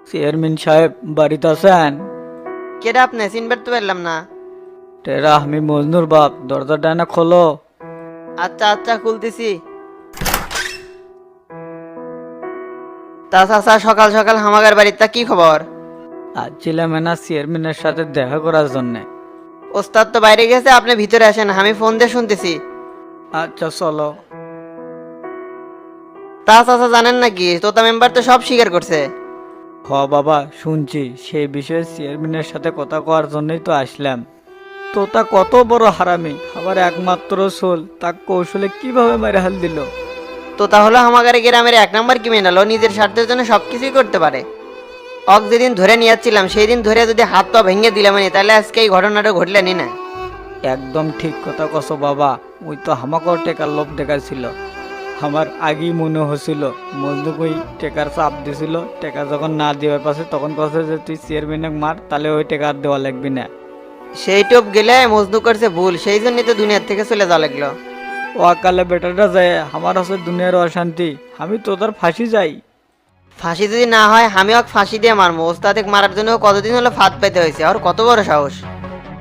Chairman সাহেব বাড়িতে আছেন? কেডা আপনি চিনবার তো পারলাম না। টেরা আমি মজনুর বাপ, দরজাটা না খোলো। আচ্ছা আচ্ছা খুলতেছি। তা চাচা সকাল সকাল হামাগার বাড়িতে কি খবর? আসছিলাম না চেয়ারম্যানের সাথে দেখা করার জন্যে। ওস্তাদ তো বাইরে গেছে, আপনি ভিতরে আসেন, আমি ফোন দিয়ে শুনতেছি। আচ্ছা চলো। তা চাচা জানেন নাকি তোতা মেম্বার তো সব স্বীকার করছে। হ বাবা শুনছি, সেই বিষয়ে চেয়ারম্যানের সাথে কথা কওয়ার জন্যই তো আসলাম। তোতা কত বড় হারামি, আবার একমাত্র সোল, তা কৌশলে কিভাবে মেরে হাল দিল। তো তাহলে হামাগারে গ্রামের এক নাম্বার ক্রিমিনাল, ও নিজের স্বার্থের জন্য সবকিছুই করতে পারে। অক যেদিন ধরে নিয়ে যাচ্ছিলাম সেই দিন ধরে যদি হাত পা ভেঙে দিলাম তাহলে আজকে এই ঘটনাটা ঘটলেনি না। একদম ঠিক কথা কছো বাবা, ওই তো হামাকর টেকার লোভ দেখাছিল। আমার আগেই মনে হচ্ছিল মজদুক ওই টেকার চাপ দিছিল, টেকা যখন না দেওয়ার পাশে তখন কথা যে তুই চেয়ারম্যানে মার, তাহলে ওই টেকা আর দেওয়া লাগবি না। সেই টপ গেলে মজনু করছে ভুল, সেই জন্যই তো দুনিয়ার থেকে চলে যাওয়া লাগলো। ও আকালে বেটাটা যায়, আমার আছে দুনিয়ার অশান্তি, আমি তো তার ফাঁসি যাই। ফাঁসি যদি না হয় আমি ওকে ফাঁসি দিয়ে মারবো। ওস্তাদকে মারার জন্য ও কতদিন হলো ফাঁদ পেতে হয়েছে, আর কত বড় সাহস।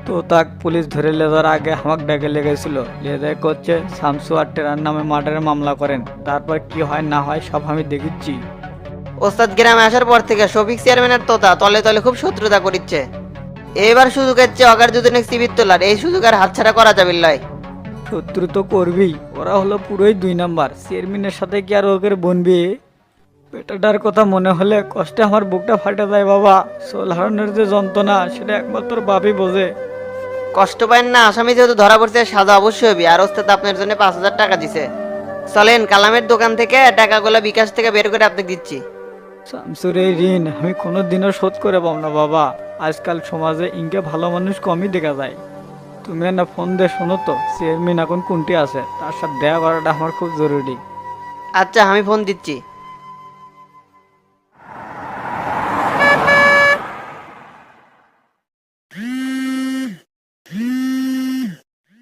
তো তাক পুলিশ ধরে লেজার আগে আমাকে ডেকে লেগেছিল, লেজার করছে শামসু আর টেরার নামে মার্ডারের মামলা করেন, তারপর কি হয় না হয় সব আমি দেখেছি। ওস্তাদ গ্রামে আসার পর থেকে শফিক চেয়ারম্যানের তোতা তলে তলে খুব শত্রুতা করিচ্ছে। এবার সুযোগ হচ্ছে অগার দুজনে শিবির তোলার, এই সুযোগ আর হাতছাড়া করা যাবে লয়। শত্রু তো করবেই, ওরা হলো পুরোই 2 নাম্বার, চেয়ারম্যানের সাথে কি আর ওকে বনবি। বেটাটার কথা মনে হলে কষ্টে আমার বুকটা ফাটে যায় বাবা। সোল হারানোর যে যন্ত্রণা সেটা একমাত্র বাপই বোঝে। কষ্ট পায় না, আসামি যেহেতু ধরা পড়ছে সাজা অবশ্যই হবে। আর ওস্তাদ আপনার জন্য 5,000 টাকা দিছে। চলেন কালামের দোকান থেকে টাকাগুলো বিকাশ থেকে বের করে আপনাকে দিচ্ছি। শামসুর এই ঋণ আমি কোনোদিনও শোধ করে পাব না বাবা। আজকাল সমাজে ইনকে ভালো মানুষ কমই দেখা যায়। তুমি না ফোন দিয়ে শোনো তো চেয়ারম্যান এখন কোনটি আছে, তার সাথে দেখা করাটা আমার খুব জরুরি। আচ্ছা আমি ফোন দিচ্ছি।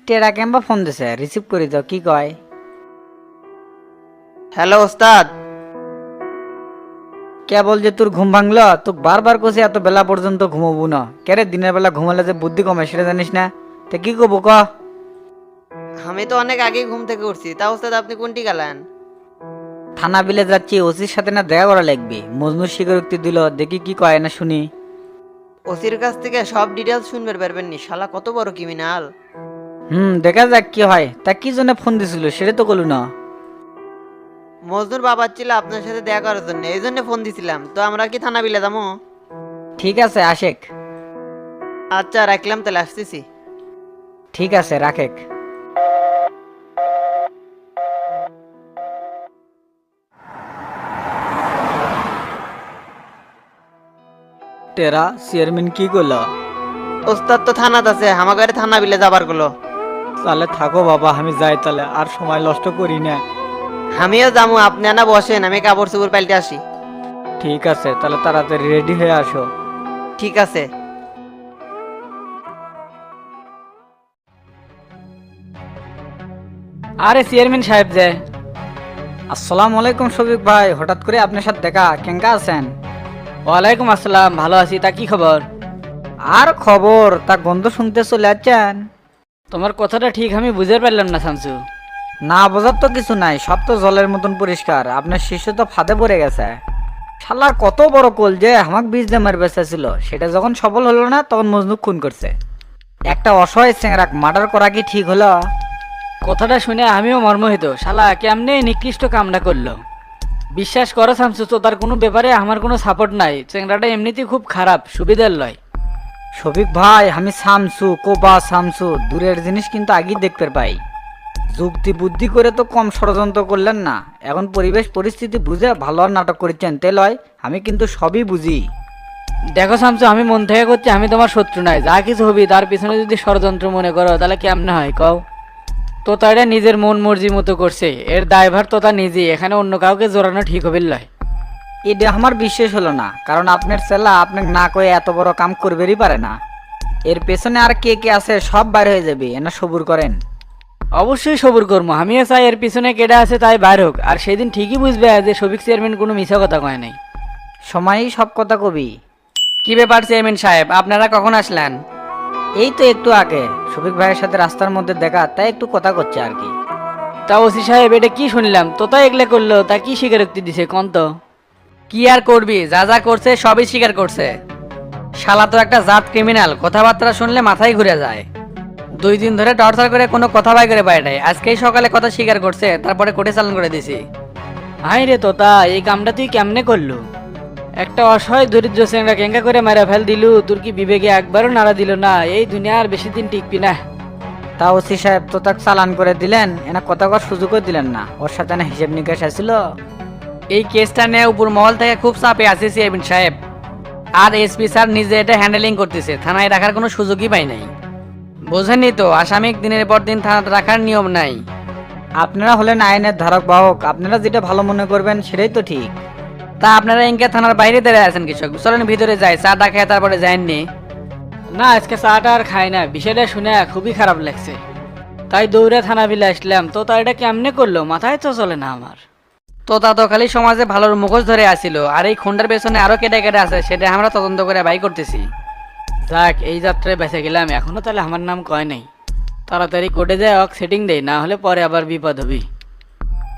টেরা কেমবা ফোন দিছে, রিসিভ করে দাও, কি কয়? হ্যালো ওস্তাদ। কে বল যে তোর ঘুম ভাঙলো? তোকে বারবার কষে এত বেলা পর্যন্ত ঘুমাবো না কেরে, দিনের বেলা ঘুমালে যে বুদ্ধি কমে সেটা জানিস না? তে কি করবো ক? আমি তো অনেক আগেই ঘুম থেকে উঠছি। তা ওস্তাদ আপনি কোনটি গেলেন? থানা বিলে যাচ্ছি, ওসির সাথে না দেখা করা লাগবে। মজনুর স্বীকারোক্তি দিল, দেখি কি কয় না শুনি। ওসির কাছ থেকে সব ডিটেলস শুনবে পারবেন নি, শালা কত বড় ক্রিমিনাল। দেখা যাক কি হয়। তা কি জন্য ফোন দিছিল সেটা তো বলু না। মজনুর বাবা ছিল আপনার সাথে দেখা করার জন্য, এই জন্য ফোন দিছিলাম। তো আমরা কি থানা বিলে যাবো? ঠিক আছে আশেক। আচ্ছা রাখলাম, তাহলে আসতেছি। ঠিক আছে রাখেক। টেরা চেয়ারম্যান কি করলো? ওস্তাদ তো থানাত আছে, আমাকে থানা বিলে যাবার গুলো। তাহলে থাকো বাবা, আমি যাই তাহলে, আর সময় নষ্ট করি না। আমিও যাবো, আপনি না বসেন, আমি কাপড় চোপড় পাল্টে আসি। ঠিক আছে তাহলে তাড়াতাড়ি রেডি হয়ে আসো। ঠিক আছে। আরে চেয়ারম্যান সাহেব যে। আসসালামু আলাইকুম শফিক ভাই, হঠাৎ করে আপনার সাথে দেখা, কেঙ্কা আছেন? ওয়ালাইকুম আসসালাম, ভালো আছি। তা কি খবর? আর খবর, তা গন্ধ শুনতে চলে আসছেন? তোমার কথাটা ঠিক আমি বুঝতে পারলাম না শামসু। না বোঝার তো কিছু নাই, সব তো জলের মতন পরিষ্কার। আপনার শিষ্য তো ফাঁদে পড়ে গেছে। শালার কত বড় কোল যে আমাকে বীজ দিয়ে মার বেঁচেছিল, সেটা যখন সফল হলো না তখন মজনু খুন করছে। একটা অসহায় চেংরাক মার্ডার করা কি ঠিক হলো? কথাটা শুনে আমিও মর্মহিত। শালা কেমনে নিকৃষ্ট কামনা করলো। বিশ্বাস করো শামসু, তো তার কোনো ব্যাপারে আমার কোনো সাপোর্ট নাই। চেংরাটা এমনিতেই খুব খারাপ, সুবিধার লয়। শফিক ভাই, আমি শামসু কোপা শামসু, দূরের জিনিস কিন্তু আগেই দেখতে পাই। যুক্তি বুদ্ধি করে তো কম ষড়যন্ত্র করলেন না। এখন পরিবেশ পরিস্থিতি বুঝে ভালো আর নাটক করেছেন তে লয়, আমি কিন্তু সবই বুঝি। দেখো শামসু, আমি মন থেকে করছি, আমি তোমার শত্রু নাই। যা কিছু হবি তার পিছনে যদি ষড়যন্ত্র মনে করো তাহলে কেমনে হয় কও? তো তারা নিজের মন মর্জি মতো করছে, এর দায়ভার তো তা নিজেই, এখানে অন্য কাউকে জোরানো ঠিক হবে লয়। এটা আমার বিশ্বাস হলো না, কারণ আপনার ছেলা আপনাকে না কয়ে এত বড় কাম করবেরই পারে না। এর পেছনে আর কে কে আছে সব বাইর হয়ে যাবে, এনা সবুর করেন। অবশ্যই সবুর করবো, আমিও চাই এর পিছনে কেডা আছে তাই বাইর হোক, আর সেদিন ঠিকই বুঝবে যে শফিক চেয়ারম্যান কোনো মিছা কথা কয় নাই। সময়ই সব কথা কবি। কি ব্যাপার চেয়ারম্যান সাহেব, আপনারা কখন আসলেন? এই তো একটু আগে শফিক ভাইয়ের সাথে রাস্তার মধ্যে দেখা, তাই একটু কথা করছে আর কি। তা ওসি সাহেব, এটা কি শুনলাম? তোতা এগলে করলো, তা কি স্বীকারোক্তি দিছে কন্ত? কি আর করবি, যা যা করছে সবই স্বীকার করছে। শালা তো একটা জাত ক্রিমিনাল, কথাবার্তা শুনলে মাথায় ঘুরে যায়। 2 দিন ধরে টর্চার করে কোনো কথা বাই করে পায় নাই, আজকেই সকালে কথা স্বীকার করছে, তারপরে কোর্টে চালান করে দিছি। হাই রে তোতা, এই কামটা তুই কেমনে করলু? একটা অসহায় দরিদ্র চেংড়া কেঙ্কা করে মারা ফেল দিলু, তোর কি বিবেকে একবারও নাড়া দিল না? এই দুনিয়ার বেশি দিন টিকবি না। তা ওসি সাহেব তো তাকে চালান করে দিলেন, এনা কথা কর সুযোগও দিলেন না। ওর সাথে না হিসেব নিকাশ আসছিল। এই কেসটা নিয়ে উপর মহল থেকে খুব চাপে আছে চেয়ারম্যান সাহেব, আর এসপি স্যার নিজে এটা হ্যান্ডেলিং করতেছে, থানায় রাখার কোনো সুযোগই পাই নাই। বোঝেননি তো, আসামিক দিনের পর দিন থানাতে রাখার নিয়ম নাই। আপনারা হলেন আইনের ধারক বাহক, আপনারা যেটা ভালো মনে করবেন সেটাই তো ঠিক। তা আপনারা ইনকা থানার বাইরে দাঁড়িয়ে আছেন কৃষক, চলেন ভিতরে যাই, চাটা খেয়ে তারপরে যায়নি। না, আজকে চাটা আর খাই না, বিষয়টা শুনে খুবই খারাপ লাগছে, তাই দৌড়ে থানা বিলে আসলাম। তো তা এটা কেমনে করলো, মাথায় তো চলে না আমার। তোতা তো খালি সমাজে ভালোর মুখোশ ধরে আসিল, আর এই খুন্ডার পেছনে আরো কেটে কেটে আছে, সেটা আমরা তদন্ত করে বাই করতেছি। যাক, এই যাত্রায় বেঁচে গেলাম, এখনো তাহলে আমার নাম কয় নাই। তাড়াতাড়ি কোর্টে যায় অক সেটিং দেই, না হলে পরে আবার বিপদ হবি।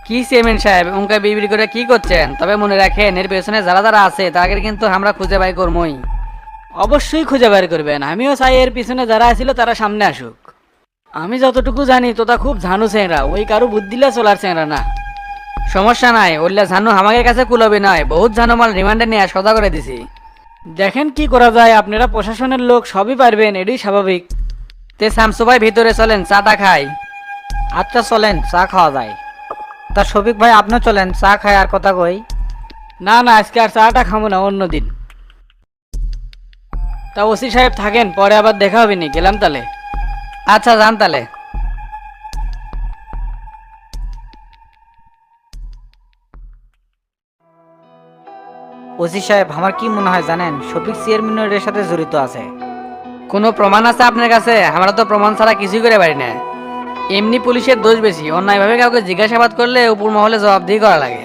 কি চেয়ারম্যান সাহেব, উনকা বিড়বিড় করে কি করছেন? তবে মনে রাখেন, এর পেছনে যারা যারা আছে তাদের কিন্তু আমরা খুঁজে বাই করবই। অবশ্যই খুঁজে বের করবেন, আমিও চাই এর পিছনে যারা আছিল তারা সামনে আসুক। আমি যতটুকু জানি তোতা খুব ঝানু চেংরা, ওই কারো বুদ্ধিলে চলার চেংরা না। সমস্যা নাই, ওল্লা ঝানু আমাদের কাছে কুলবে নয়, বহুত ঝানু মাল রিমান্ডে নিয়ে সদা করে দিছি। দেখেন কি করা যায়, আপনারা প্রশাসনের লোক, সবই পারবেন, এটাই স্বাভাবিক। তে শামসু ভাই ভিতরে চলেন, চাটা খাই। আচ্ছা চলেন, চা খাওয়া যায়। তা শফিক ভাই আপনিও চলেন, চা খাই আর কথা কই। না না, আজকে আর চাটা খাবো না, অন্যদিন। তা ওসি সাহেব থাকেন, পরে আবার দেখা হবে নি, গেলাম তালে। আচ্ছা যান তালে। ওসি সাহেব আমার কি মনে হয় জানেন, শফিক চেয়ারম্যানের এর সাথে জড়িত আছে। কোনো প্রমাণ আছে আপনার কাছে? আমরা তো প্রমাণ ছাড়া কিছুই করে পারি না। এমনি পুলিশের দোষ বেশি, অন্যায়ভাবে কাউকে জিজ্ঞাসাবাদ করলে উপর মহলে জবাবদিহি করা লাগে।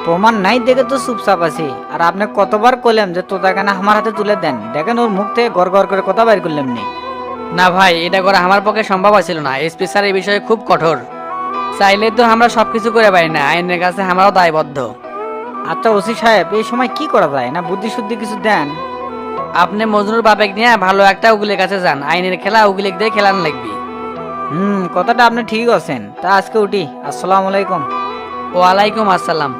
প্রমাণ নাই দেখে তো চুপচাপ আছি। আর আপনি কতবার কইলেন যে তোতা কেন আমার হাতে তুলে দেন, দেখেন ওর মুখ থেকে গড় গড় করে কথা বাইর করলাম নি। না ভাই, এটা করা আমার পক্ষে সম্ভব ছিল না, এসপি স্যার এই বিষয়ে খুব কঠোর। চাইলে তো আমরা সবকিছু করে পারি না, আইনের কাছে আমরাও দায়বদ্ধ। আচ্ছা ওসি সাহেব, এই সময় কি করা যায়, না বুদ্ধি শুদ্ধি কিছু দেন। আপনি মজনুর বাপেক নিয়ে ভালো একটা উকিলের কাছে যান, আইনের খেলা উকিলেক দিয়ে খেলানো লাগবে। কথাটা আপনি ঠিক আছেন। তা আজকে উঠি, আসসালামু আলাইকুম। ওয়ালাইকুম আসসালাম।